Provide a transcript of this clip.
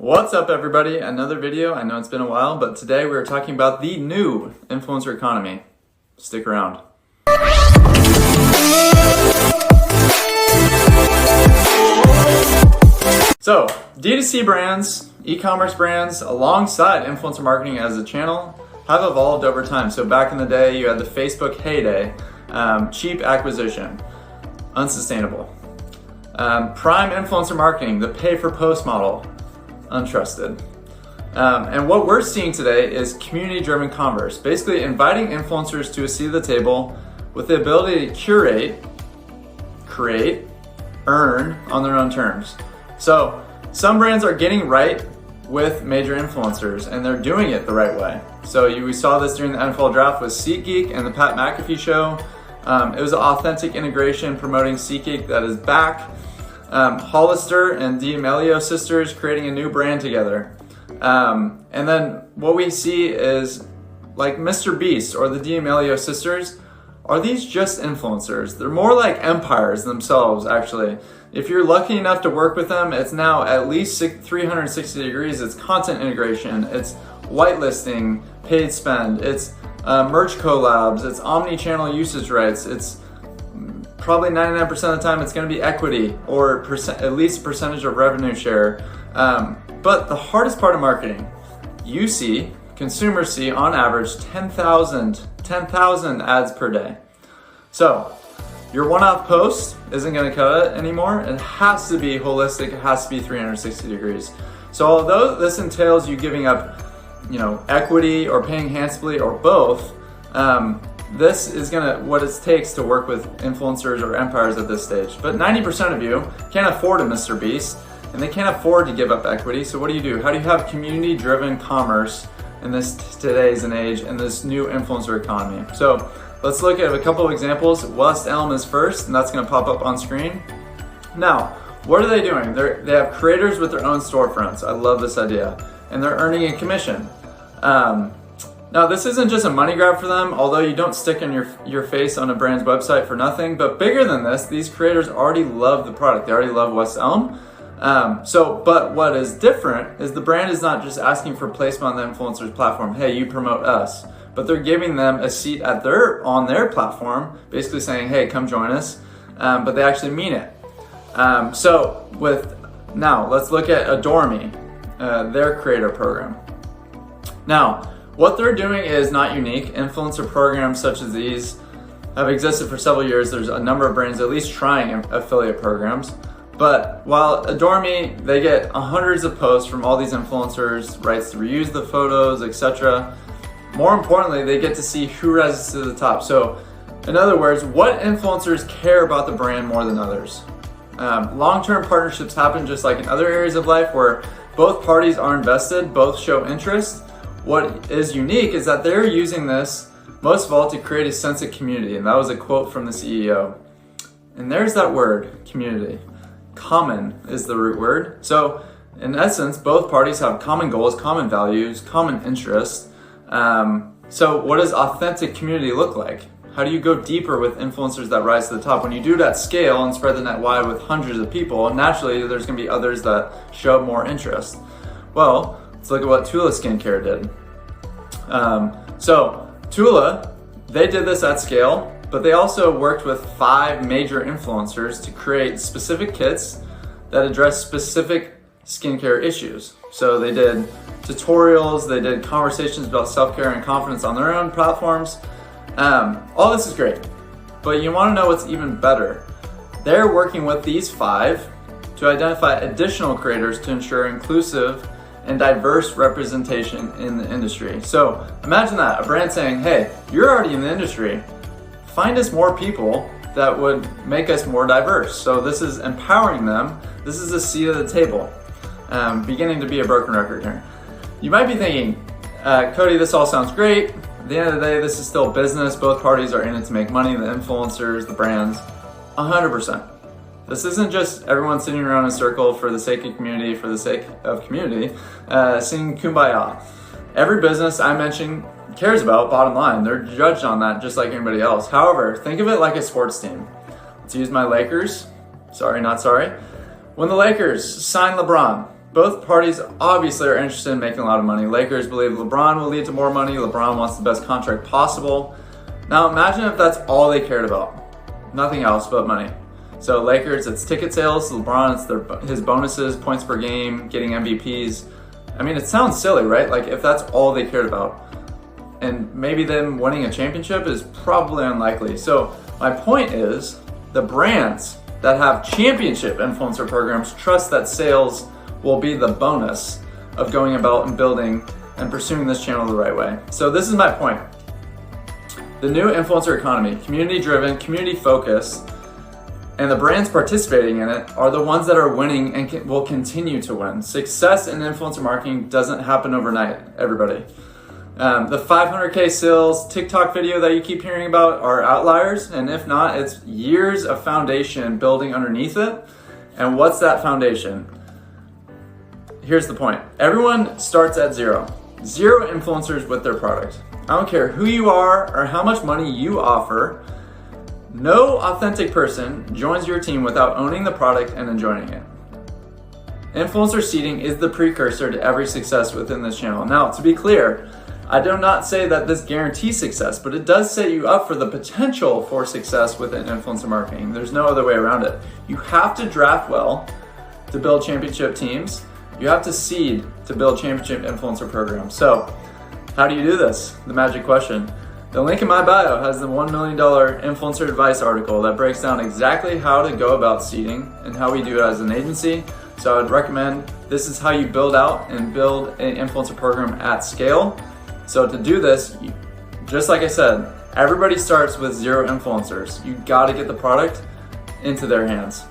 What's up, everybody? Another video. I know it's been a while, but today we're talking about the new influencer economy. Stick around. So, D2C brands, e-commerce brands, alongside influencer marketing as a channel, have evolved over time. So back in the day, you had the Facebook heyday, cheap acquisition, unsustainable. Prime influencer marketing, the pay-for-post model, untrusted. And what we're seeing today is community-driven commerce, basically inviting influencers to a seat at the table with the ability to curate, create, earn on their own terms. So some brands are getting right with major influencers, and they're doing it the right way. So we saw this during the NFL draft with SeatGeek and the Pat McAfee show. It was an authentic integration promoting SeatGeek that is back. Hollister and D'Amelio sisters creating a new brand together. And then what we see is like Mr. Beast or the D'Amelio sisters. Are these just influencers? They're more like empires themselves, actually. If you're lucky enough to work with them, it's now at least 360 degrees. It's content integration, it's whitelisting, paid spend, it's merch collabs, it's omni-channel usage rights, it's probably 99% of the time it's going to be equity or at least a percentage of revenue share. But the hardest part of marketing, consumers see on average 10,000 ads per day. So your one-off post isn't going to cut it anymore. It has to be holistic. It has to be 360 degrees. So although this entails you giving up, equity or paying handsomely or both, this is what it takes to work with influencers or empires at this stage. But 90% of you can't afford a Mr. Beast, and they can't afford to give up equity. So what do? How do you have community-driven commerce in this today's and age in this new influencer economy? So let's look at a couple of examples. WestElm is first, and that's going to pop up on screen. Now, what are they doing? They have creators with their own storefronts. I love this idea, and they're earning a commission. Now, this isn't just a money grab for them, although you don't stick in your face on a brand's website for nothing. But bigger than this, these creators already love the product. They already love WestElm. But what is different is the brand is not just asking for placement on the influencer's platform. Hey, you promote us. But they're giving them a seat on their platform, basically saying, hey, come join us. But they actually mean it. Now let's look at AdoreMe, their creator program. Now, what they're doing is not unique. Influencer programs such as these have existed for several years. There's a number of brands at least trying affiliate programs. But while AdoreMe, they get hundreds of posts from all these influencers, rights to reuse the photos, etc. More importantly, they get to see who rises to the top. So in other words, what influencers care about the brand more than others? Long-term partnerships happen just like in other areas of life where both parties are invested, both show interest. What is unique is that they're using this, most of all, to create a sense of community. And that was a quote from the CEO. And there's that word, community. Common is the root word. So in essence, both parties have common goals, common values, common interests. So what does authentic community look like? How do you go deeper with influencers that rise to the top? When you do that scale and spread the net wide with hundreds of people, naturally there's going to be others that show more interest. Well, let's look at what Tula skincare did. So Tula, they did this at scale, but they also worked with 5 major influencers to create specific kits that address specific skincare issues. So they did tutorials, they did conversations about self-care and confidence on their own platforms. All this is great, but you want to know what's even better. They're working with these 5 to identify additional creators to ensure inclusive and diverse representation in the industry. So imagine that, a brand saying, hey, you're already in the industry, find us more people that would make us more diverse. So this is empowering them. This is a seat at the table. Beginning to be a broken record here. You might be thinking, Cody, this all sounds great. At the end of the day, this is still business. Both parties are in it to make money, the influencers, the brands, 100%. This isn't just everyone sitting around in a circle for the sake of community, singing Kumbaya. Every business I mentioned cares about bottom line. They're judged on that just like anybody else. However, think of it like a sports team. Let's use my Lakers. Sorry, not sorry. When the Lakers signed LeBron, both parties obviously are interested in making a lot of money. Lakers believe LeBron will lead to more money. LeBron wants the best contract possible. Now imagine if that's all they cared about. Nothing else but money. So Lakers, it's ticket sales. LeBron, it's his bonuses, points per game, getting MVPs. I mean, it sounds silly, right? Like if that's all they cared about. And maybe them winning a championship is probably unlikely. So my point is, the brands that have championship influencer programs trust that sales will be the bonus of going about and building and pursuing this channel the right way. So this is my point. The new influencer economy, community-driven, community-focused, and the brands participating in it are the ones that are winning and will continue to win. Success in influencer marketing doesn't happen overnight, everybody. The 500K sales TikTok video that you keep hearing about are outliers, and if not, it's years of foundation building underneath it. And what's that foundation? Here's the point. Everyone starts at zero. Zero influencers with their product. I don't care who you are or how much money you offer. No authentic person joins your team without owning the product and enjoying it. Influencer seeding is the precursor to every success within this channel. Now, to be clear, I do not say that this guarantees success, but it does set you up for the potential for success within influencer marketing. There's no other way around it. You have to draft well to build championship teams. You have to seed to build championship influencer programs. So, how do you do this? The magic question. The link in my bio has the $1 million influencer advice article that breaks down exactly how to go about seeding and how we do it as an agency. So I would recommend this is how you build out and build an influencer program at scale. So to do this, just like I said, everybody starts with zero influencers. You gotta get the product into their hands.